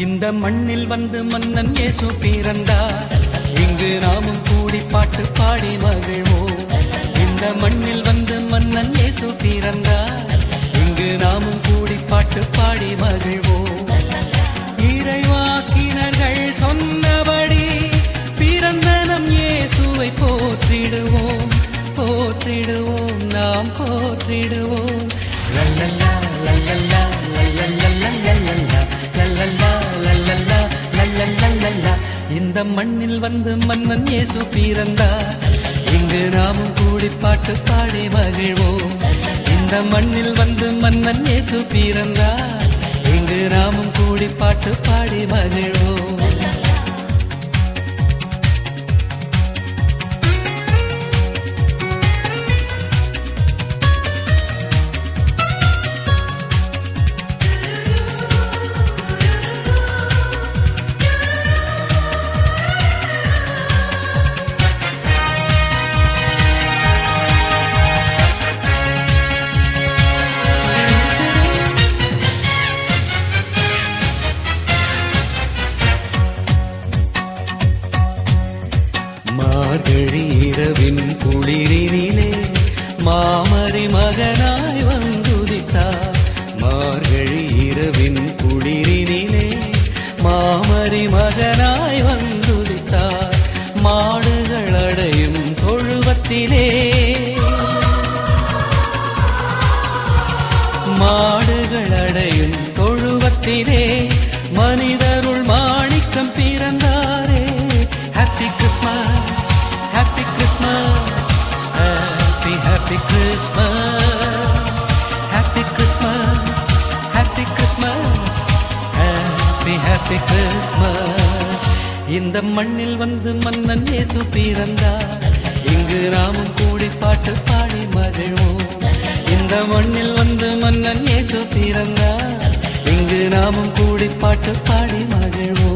இந்த மண்ணில் வந்து மன்னன் இயேசு பிறந்தார். இங்கு நாமும் கூடி பாட்டு பாடி மகிழ்வோம். இந்த மண்ணில் வந்து மன்னன் இயேசு பிறந்தார். இங்கு நாமும் கூடி பாட்டு பாடி மகிழ்வோம். இறைவாக்கினர்கள் சொன்னபடி பிறந்த நம் இயேசுவை போற்றிடுவோம், போற்றிடுவோம், நாம் போற்றிடுவோம். லல்லல்லா லல்லல்லா லல்லல்லா லல்லல்லா லல்லல்லா லல்லல்லா லல்லல்லா. இந்த மண்ணில் வந்து மன்னன் இயேசு பிறந்தார். இங்கு நாமும் கூடி பாட்டு பாடி மகிழ்வோம். இந்த மண்ணில் வந்து மன்னன் இயேசு பிறந்தார். இங்கு நாமும் கூடி பாட்டு பாடி மகிழ்வோம். மார்கழி இரவின் குளிரினிலே மாமரி மகனாய் வந்துதித்தார். மார்கழி இரவின் குளிரினிலே மாமரி மகனாய் வந்துதித்தார். மாடுகள் அடையும் தொழுவத்திலே, மாடுகள் அடையும் தொழுவத்திலே மனிதருள் மாணிக்கம் பிறந்தாரே. Happy Christmas, happy Christmas, happy happy Christmas, happy Christmas, happy Christmas, happy happy Christmas. இந்த மண்ணில் வந்து மன்னன் இயேசு பிறந்தார். இங்கு நாமும் கூடி பாட்டு பாடி மகிழ்வோம். இந்த மண்ணில் வந்து மன்னன் இயேசு பிறந்தார். இங்கு நாமும் கூடி பாட்டு பாடி மகிழ்வோம்.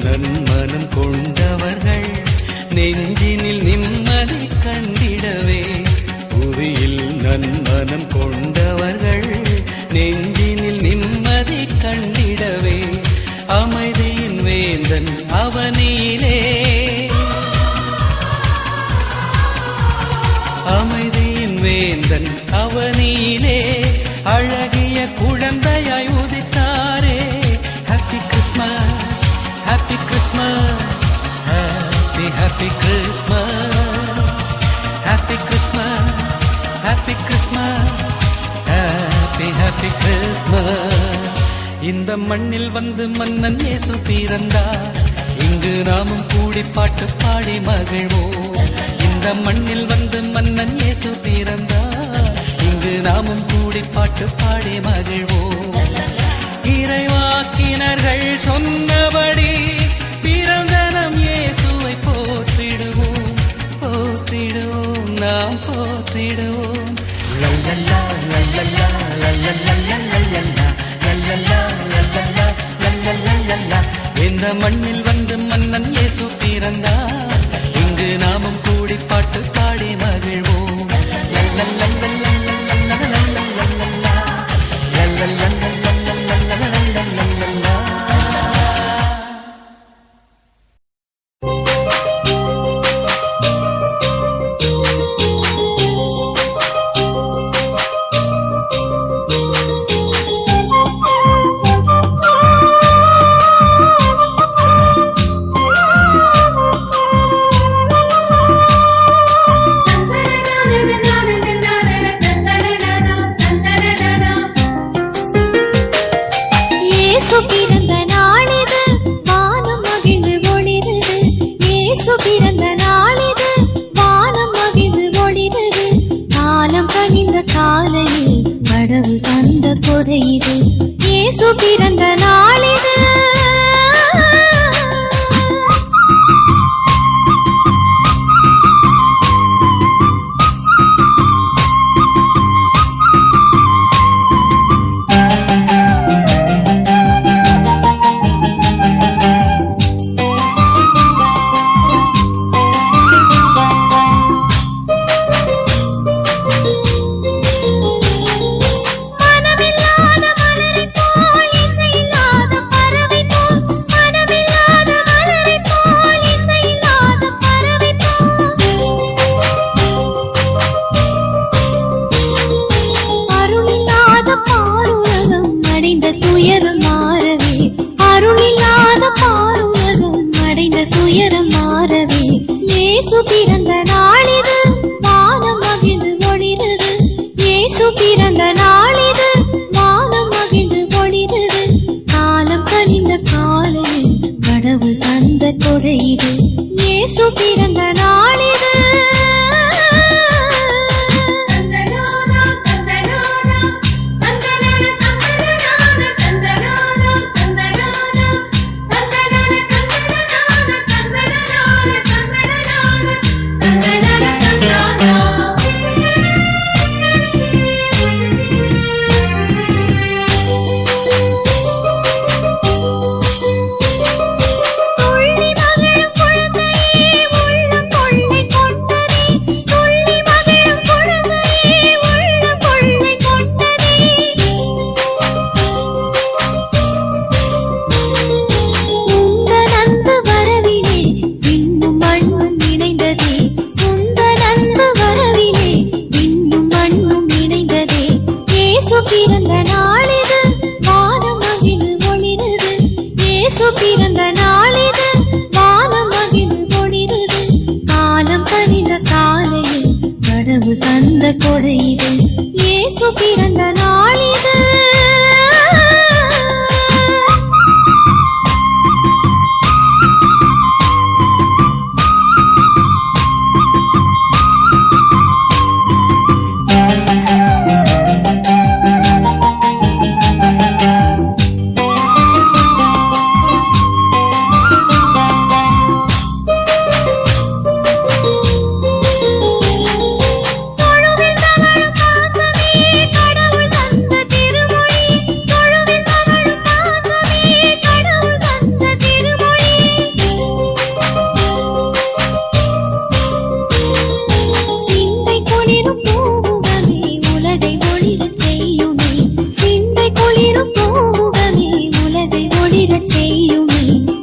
நன்மனம் கொண்டவர்கள் நெஞ்சினில் நிம்மதி கண்டிடவே. புவியில் நன்மனம் கொண்டவர்கள் நெஞ்சினில் நிம்மதி கண்டிடவே. அமைதியின் வேந்தன் அவனிலே, அமைதியின் வேந்தன் அவனிலே அழகிய குழந்தையாய் உதித்தாரே. Happy Christmas, happy Christmas, happy happy Christmas, happy Christmas, happy Christmas, happy happy Christmas. இந்த மண்ணில் வந்து மன்னன் இயேசு பிறந்தார். இங்கு நாமும் கூடி பாட்டு பாடி மகிழ்வோம். இந்த மண்ணில் வந்து மன்னன் இயேசு பிறந்தார். இங்கு நாமும் கூடி பாட்டு பாடி மகிழ்வோம். இறைவாக்கினர்கள் சொன்னபடி பிறந்த நம் இயேசுவை போற்றிடுவோம், போற்றிடுவோம், நாம் போற்றிடுவோம். லல்லல்லா லல்லல்லா லல்லல்லா லல்லல்லா லல்லல்லா லல்லல்லா லல்லல்லா. இந்த மண்ணில் வந்து மன்னன் இயேசு பிறந்தார். இங்கு நாமும் கூடி பாட்டு பாடி மகிழ்வோம். லல்லல்லா லல்லல்லா லல்லல்லா லல்லல்லா. கடவுள் தந்த கொடை இது, இயேசு பிறந்த நாளிது. இயேசு பிறந்த நாளிது, வானம் மகிழ்ந்து ஒளிருது. இயேசு பிறந்த நாளிது, வானம் மகிழ்ந்து ஒளிருது. காலம் கனிந்த காலையில் கடவுள் தந்த கொடை இது, இயேசு பிறந்த நாளிது. பிறந்த நாளிது, வானம் மகிழ்ந்து ஒளிருது. காலம் கனிந்த காலையில் கடவுள் தந்த கொடை இது, இயேசு பிறந்த நாளிது.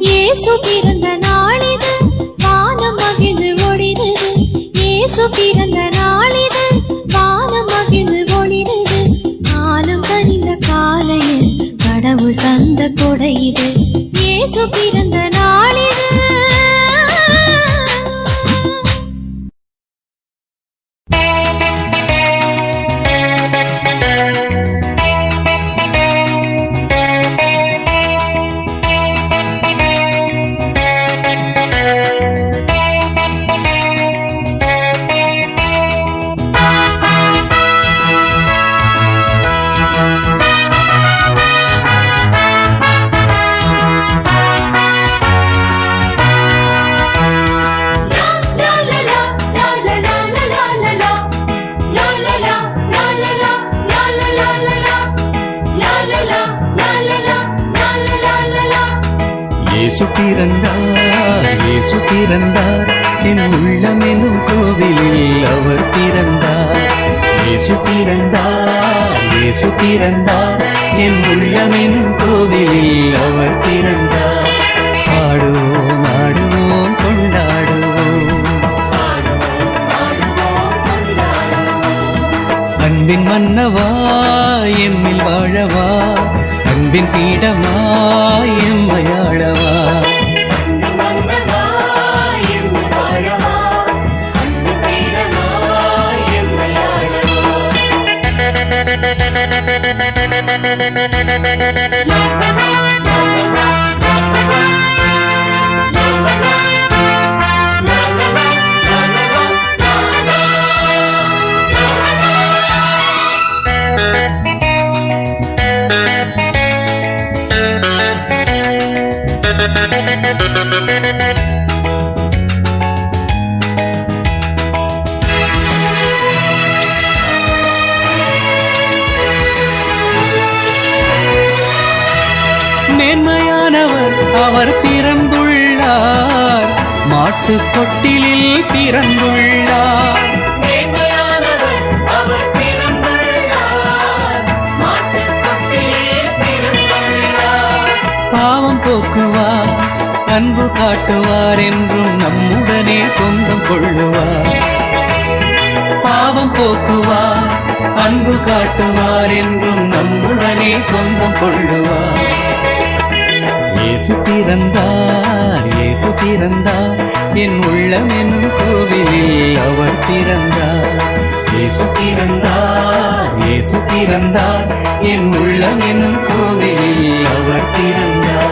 இயேசு பிறந்த நாளிது, வானம் மகிழ்ந்து ஒளிருது. இயேசு பிறந்த நாளிது, வானம் மகிழ்ந்து ஒளிருது. காலம் கனிந்த காலையில் கடவுள் தந்த கொடை இது, இயேசு பிறந்த நாளிது. இயேசு பிறந்தார், இயேசு பிறந்தார், என் உள்ளம் எனும் கோவிலில் அவர் பிறந்தார். இயேசு பிறந்தார், இயேசு பிறந்தார், என் உள்ளம் எனும் கோவிலில் அவர் பிறந்தார். ஆடுவோம் ஆடுவோம் கொண்டாடுவோம், அன்பின் மன்னவா எம்மில் வாழவா, அன்பின் பீடமா எம்மையாளவா. அவர் பிறந்துள்ளார், மாட்டுக் கொட்டிலில் பிறந்துள்ளார். பாவம் போக்குவார், அன்பு காட்டுவார், என்றும் நம்முடனே சொந்தம் கொள்ளுவார். பாவம் போக்குவார், அன்பு காட்டுவார், என்றும் நம்முடனே சொந்தம் கொள்ளுவார். இயேசு பிறந்தார், இயேசு பிறந்தார், என் உள்ளம் என்னும் கோவிலில் அவர் பிறந்தார். இயேசு பிறந்தார், இயேசு பிறந்தார், என் உள்ளம் என்னும் கோவிலில் அவர் பிறந்தார்.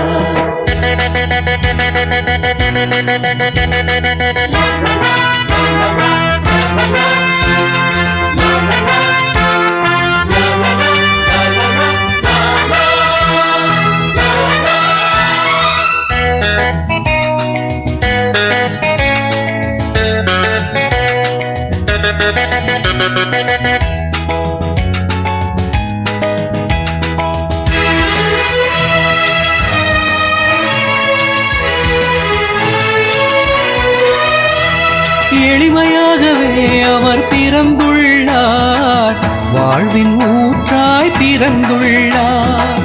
எளிமையாகவே அவர் பிறந்துள்ளார், வாழ்வின் ஊற்றாய் பிறந்துள்ளார்.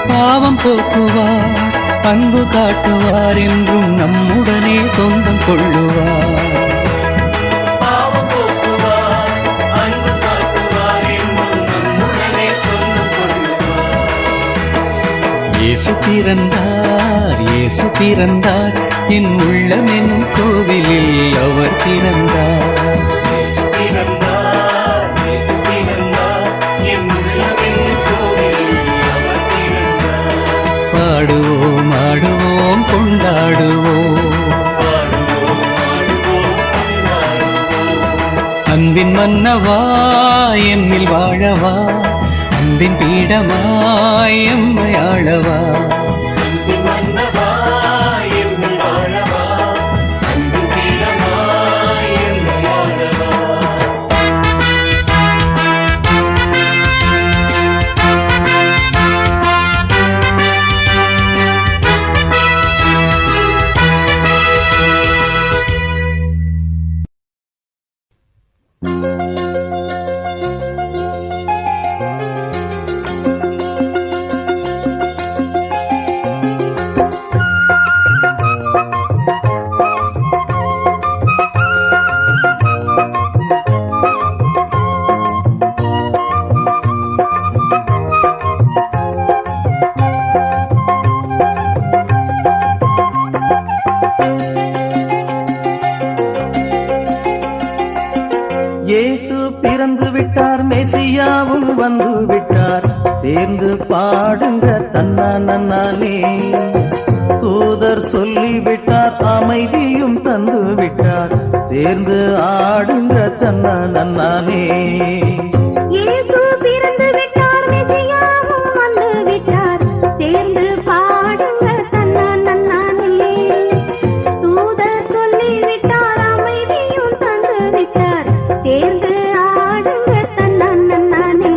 பாவம் போக்குவார், அன்பு காட்டுவார், என்றும் நம்முடனே சொந்தம் கொள்ளுவார். இயேசு பிறந்தார், இயேசு பிறந்தார், என் உள்ளம் என்னும் கோவிலில் அவர் பிறந்தார். இயேசு பிறந்தார், இயேசு பிறந்தார், என் உள்ளம் என்னும் கோவிலில் அவர் பிறந்தார். பாடுவோம், ஆடுவோம், கொண்டாடுவோம், அன்பின் மன்னவா என்னில் வாழவா, அன்பின் பீடமாய் எம்மை ஆளவா. இயேசு பிறந்து விட்டார், மெசியாவும் வந்து விட்டார், சேர்ந்து பாடுங்க தன்னா நன்னானே. தூதர் சொல்லிவிட்டார், அமைதியும் தந்து விட்டார், சேர்ந்து ஆடுங்க தன்னா நன்னானே. இயேசு பிறந்து விட்டார், மெசியாவும் வந்து விட்டார், சேர்ந்து பாடுங்க தன்னா நன்னானே. தூதர் சொல்லி விட்டார், அமைதியும் தந்து விட்டார், சேர்ந்து ஆடுங்க தன்னா நன்னானே.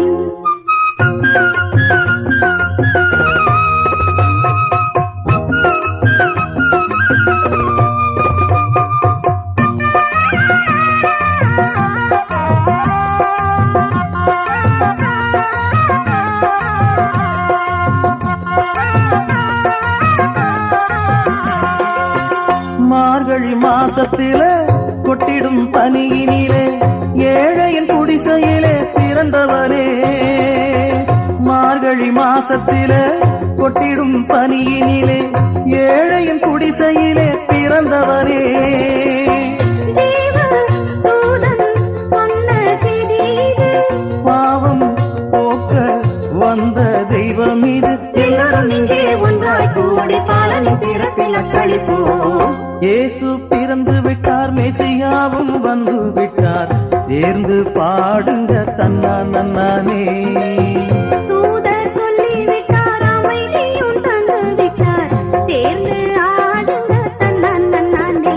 மார்கழி மாசத்திலே கொட்டிடும் பனியினிலே, ஏழையின் குடிசையிலே பிறந்தவனே. மார்கழி மாசத்திலே கொட்டிடும் பனியினிலே, ஏழையின் குடிசையிலே பிறந்தவனே. பாவம் போக்க வந்த தெய்வம் இது, எல்லாரும் இங்கே ஒன்றாய் கூடி பாலனின் பிறப்பில் அக்களிப்போம். இயேசு பிறந்து விட்டார், மெசியாவும் வந்து விட்டார், சேர்ந்து பாடுங்க தன்னா நன்னானே. தூதர் சொல்லி விட்டார், அமைதியும் தந்து விட்டார், சேர்ந்து ஆடுங்க தன்னா நன்னானே.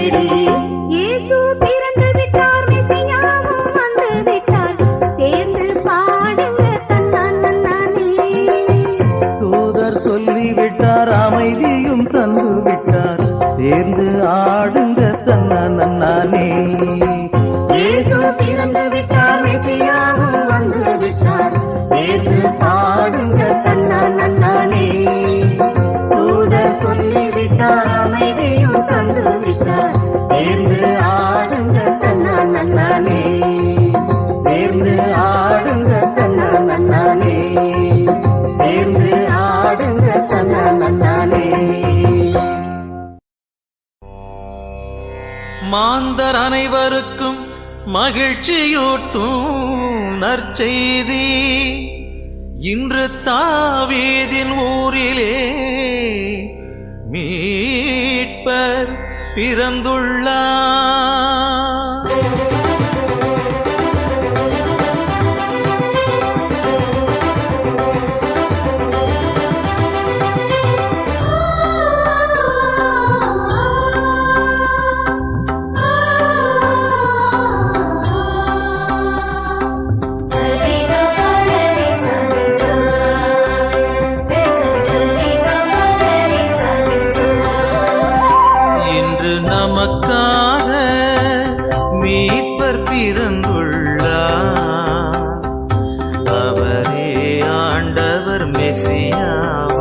கேளடி. இயேசு பிறந்து விட்டார், மெசியாவும் வந்து விட்டார், சேர்ந்து பாடுங்க தன்னான் நன்னானே. தூதர் சொல்லிவிட்டார், அமைதியும் தந்து விட்டார், சேர்ந்து ஆடுங்க தன்னா நன்னானே. இயேசு பிறந்து விட்டார், மெசியாவும் வந்து விட்டார், சேர்ந்து பாடுங்க தன்னான் நன்னானே. தூதர் சொல்லிவிட்டார், அமைதியும் தந்து விட்டார், சேர்ந்து ஆடுங்க தன்னான் நன்னானே. சேர்ந்து ஆடுங்க தன்னான் நன்னானே. சேர்ந்து ஆடுங்க தன்னான் நன்னானே. மாந்தர் அனைவருக்கும் மகிழ்ச்சியூட்டும் நற்செய்தி இன்று தாவீதின் ஊரிலே மீட்பர் பிறந்துள்ளார். நமக்காக மீட்பர் பிறந்துள்ளார். அவரே ஆண்டவர் மெசியாவாம்.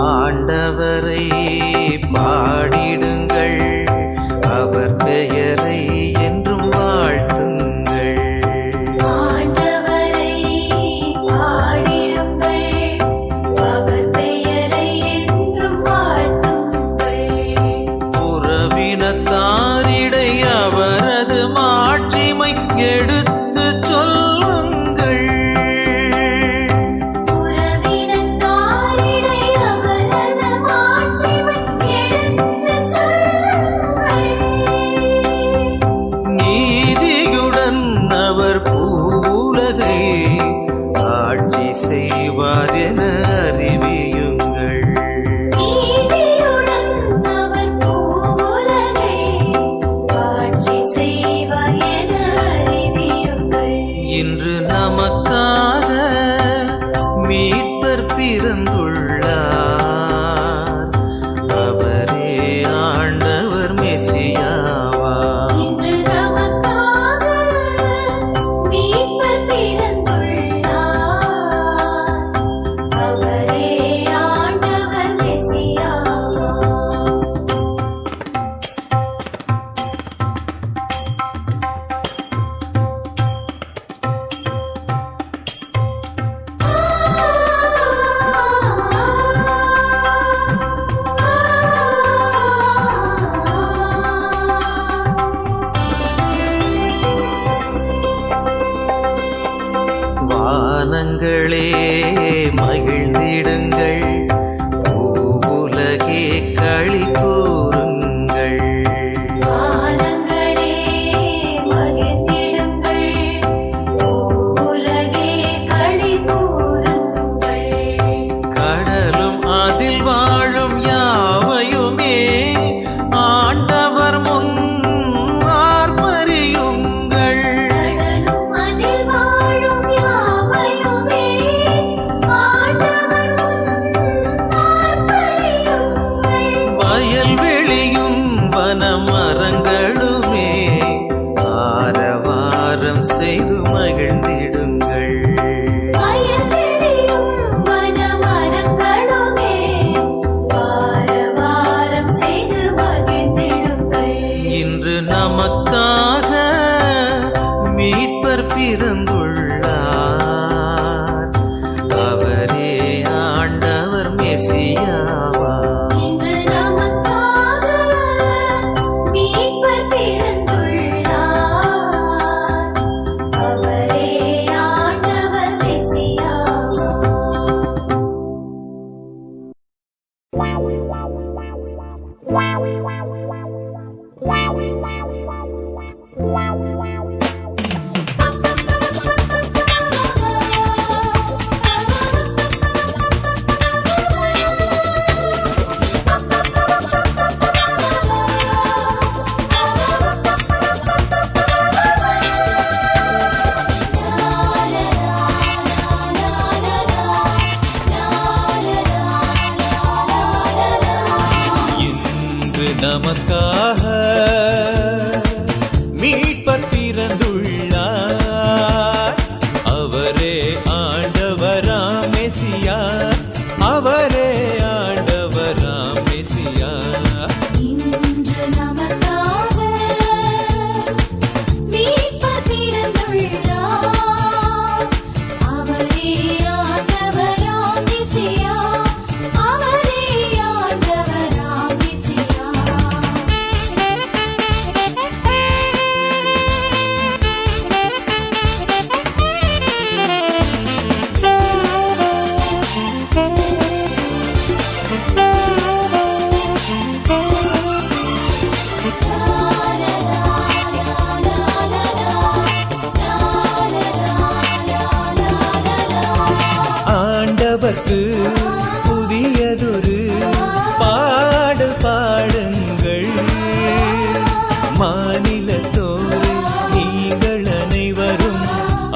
ஆண்டவரை பாடிடுங்கள், அவர் பெயரை என்றும் வாழ்த்துங்கள். ஆண்டவரை பாடிடுங்கள், அவர் பெயரை என்றும் வாழ்த்துங்கள். உறவினத்தாரிடை அவரது மாட்சிமை எடுத்து சொல்லுங்கள். உறவினத்தாரிடை அவரது மாட்சிமை எடுத்து சொல்லுங்கள். நீதியுடன் அவர் பூவுலகை ஆட்சி செய்வார் என அறிவியுங்கள். நீதியுடன் அவர் பூவுலகை ஆட்சி செய்வார் என அறிவியுங்கள். இன்று நமக்காக மீட்பர் பிறந்துள்ளார். அவரே ஆண்டவர் மெசியாவாம். இன்று நமக்காக மீட்பர் பிறந்துள்ளார். அவரே ஆண்டவர் மெசியாவாம். வானங்களே மகிழ்ந்திடுங்கள், பூவுலகே களி கூறுங்கள். வானங்களே மகிழ்ந்திடுங்கள், பூவுலகே களி கூறுங்கள். கடலும் அதில் வாழும் யாவையுமே ஆண்டவர் முன் ஆர்ப்பரியுங்கள். கடலும் அதில் வாழும் யாவையுமே ஆண்டவர் முன் நமக்காக மீட்பர் பிறந்துள்ளார். அவரே ஆண்டவராம் மெசியா, அவரே ஆண்டவராம் மெசியா. இன்று நமக்காக மீட்பர் பிறந்துள்ளார். அவரே ஆண்டவராம் மெசியா, அவரே ஆண்டவராம் மெசியா. ஆண்டவர்க்கு புதியதொரு பாடல் பாடுங்கள். மாநிலத்தோரே நீங்கள் அனைவரும்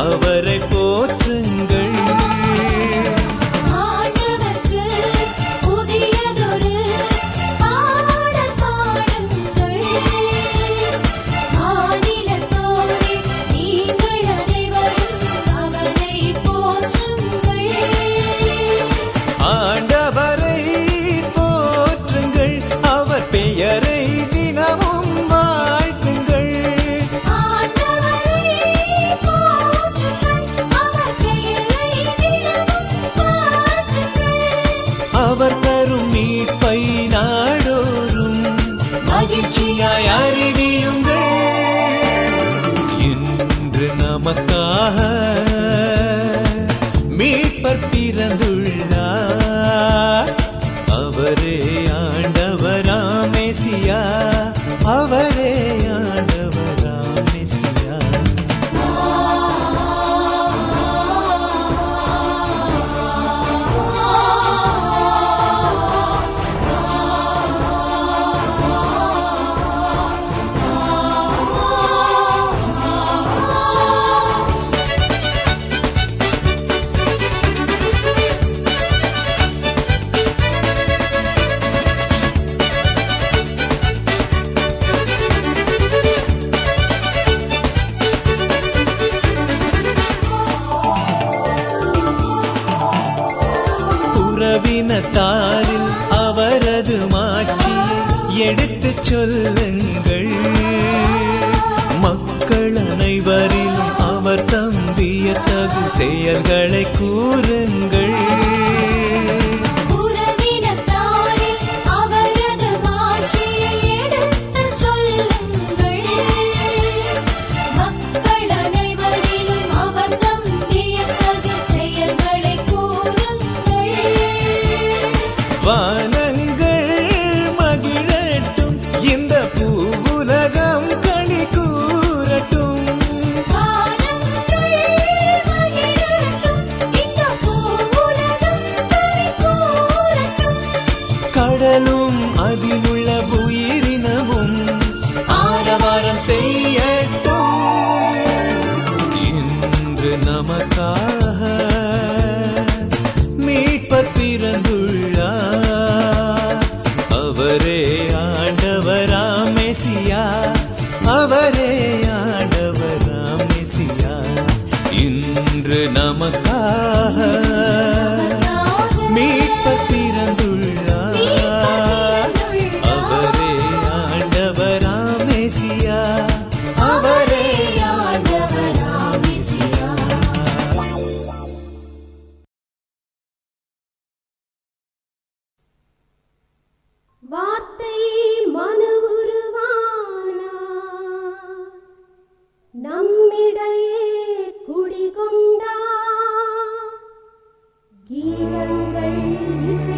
அவரை போற்றுங்கள். ஆண்டவர்க்கு புதியதொரு பாடல் பாடுங்கள். மாநிலத்தோரே நீங்கள் அனைவரும் அவரை போற்றுங்கள். ஆண்டவரை போற்றுங்கள், அவர் பெயரை தினமும் வாழ்த்துங்கள். ஆண்டவரை போற்றுங்கள், அவர் பெயரை தினமும் வாழ்த்துங்கள். அவர் தரும் மீட்பை நாடோறும் மகிழ்ச்சியாய் அறிவியுங்கள். இன்று நமக்காக மீட்பர் பிறந்துள்ளார். அவரே ஆண்டவராம் மெசியா, அவரே ஆண்டவராம் மெசியா. உறவினத்தாரில் அவரது மாட்சி எடுத்துச் சொல்லுங்கள். மக்கள் அனைவரிலும் அவர் தம் வியத்தகு செயல்களை கூறுங்கள். உறவினத்தாரில் அவரது மாட்சியை எடுத்துச் சொல்லுங்கள். மக்கள் அனைவரிலும் அவர் தம் வியத்தகு செயல்களை கூறுங்கள். வானங்கள் மகிழட்டும், இந்த பூவுலகம் களி கூறட்டும். வானங்கள் மகிழட்டும், இந்த பூவுலகம் களி கூறட்டும். கடலும் அதிலுள்ள உயிரினமும் ஆரவாரம் செய்யட்டும். இன்று நமக்காக மீட்பர் பிறந்துள்ளார். அவரே ஆண்டவராம் மெசியா, அவரே ஆண்டவராம் மெசியா. இன்று நமக்காக மீட்பர் பிறந்துள்ளார். அவரே ஆண்டவராம் மெசியா, அவரே ஆண்டவராம் மெசியா. வார்த்தை மனு உருவானார், நம்மிடையே குடிகொண்டார். கீதங்கள் இசை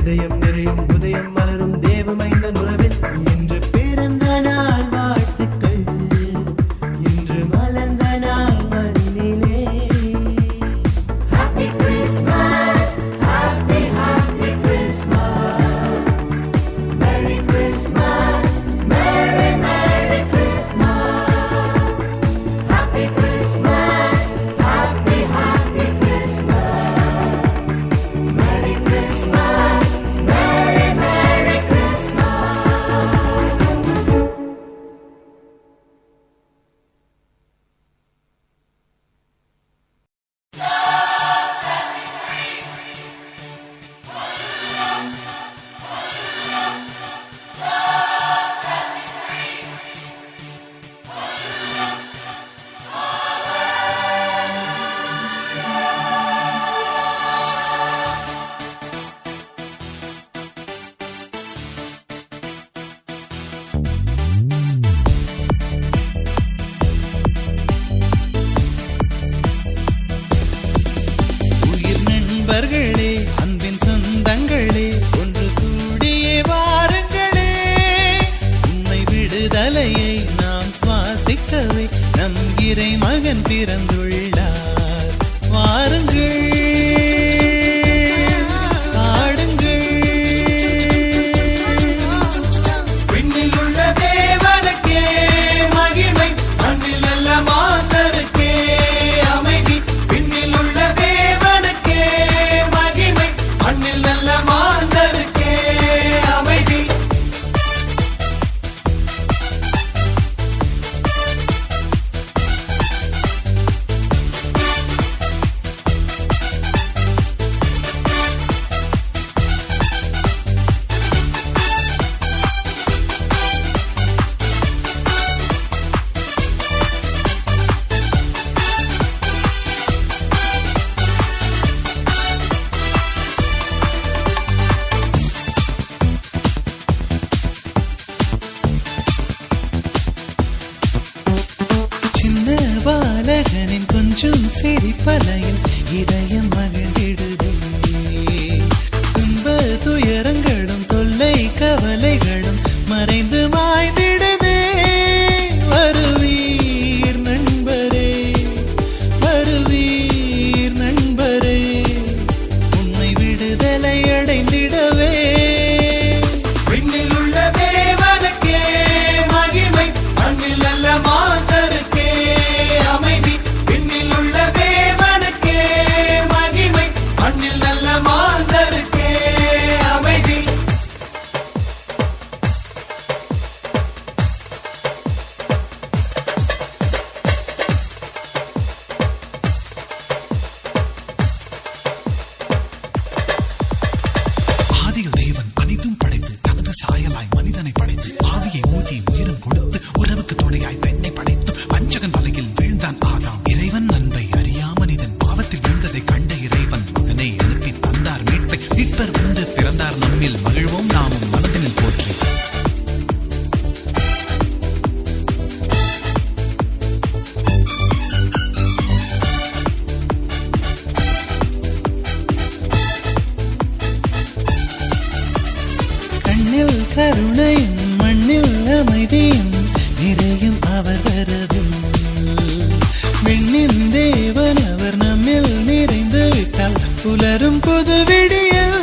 இதயம் நிறையும் உதயம் மலரும் தேவமைந்தன் உறவில் இன்று பிறந்த நாள் வாழ்த்துக்கள் இன்று மலர்ந்த நாள் மண்ணிலே Happy Christmas, Happy Happy Christmas, Merry Christmas, Merry Merry Christmas, Happy Christmas, Happy Happy Christmas, Merry Christmas, Merry Merry Christmas. உயிர் நண்பர்களே, அன்பின் சொந்தங்களே, ஒன்று கூடியே வாருங்களே. உண்மை விடுதலையை நாம் சுவாசிக்கவே நம் இறை மகன் பிறந்துள்ளார். வாருங்கள், பாடுங்கள். விண்ணில் உள்ள தேவனுக்கே மகிமை, மண்ணில் நல்ல மாந்தருக்கே அமைதி. விண்ணில் உள்ள தேவனுக்கே மகிமை, மண்ணில் நல்ல மாந்தருக்கே அமைதி. சின்ன பாலகனின் கொஞ்சம் சிரிப்பலையில் இதயம் மகிழ்ந்திடுதே. துன்ப துயரங்களும் தொல்லை கவலைகளும் மறைந்து மாய்ந்திடுதே. வருவீர் நண்பரே, வருவீர் நண்பரே, உண்மை விடுதலை அடைந்திடவே. விண்ணில் உள்ள தேவனுக்கே மகிமை, மண்ணில் நல்ல மாந்தருக்கே அமைதி. விண்ணில் உள்ள தேவனுக்கே மகிமை, மண்ணில் நல்ல மாந்தருக்கே அமைதி. ஆதியில் தேவன் அனைத்தும் படைத்து தனது சாயலாய் மனிதனை படைத்து ஆவியை ஊதி உயிரும் கொடுத்து உறவுக்கு துணையாய் பெண்ணை படைத்து வஞ்சகன் வலையில் வீழ்ந்தான் ஆதாம். இறைவன் அன்பை அறியா மனிதன் பாவத்தில் வீழ்ந்ததை கண்ட இறைவன் மகனை அனுப்பி தந்தார் மீட்பை. மீட்பர் வந்து பிறந்தார் நம்மில், மகிழ்வோம் நாமும் மனதினில் போற்றி. கண்ணில் கருணையும் மண்ணில் அமைதியும் நிறையும் அவர் வரவில். விண்ணின் தேவன் அவர் நம்மில் நிறைந்து விட்டால் புலரும் புது விடியல்.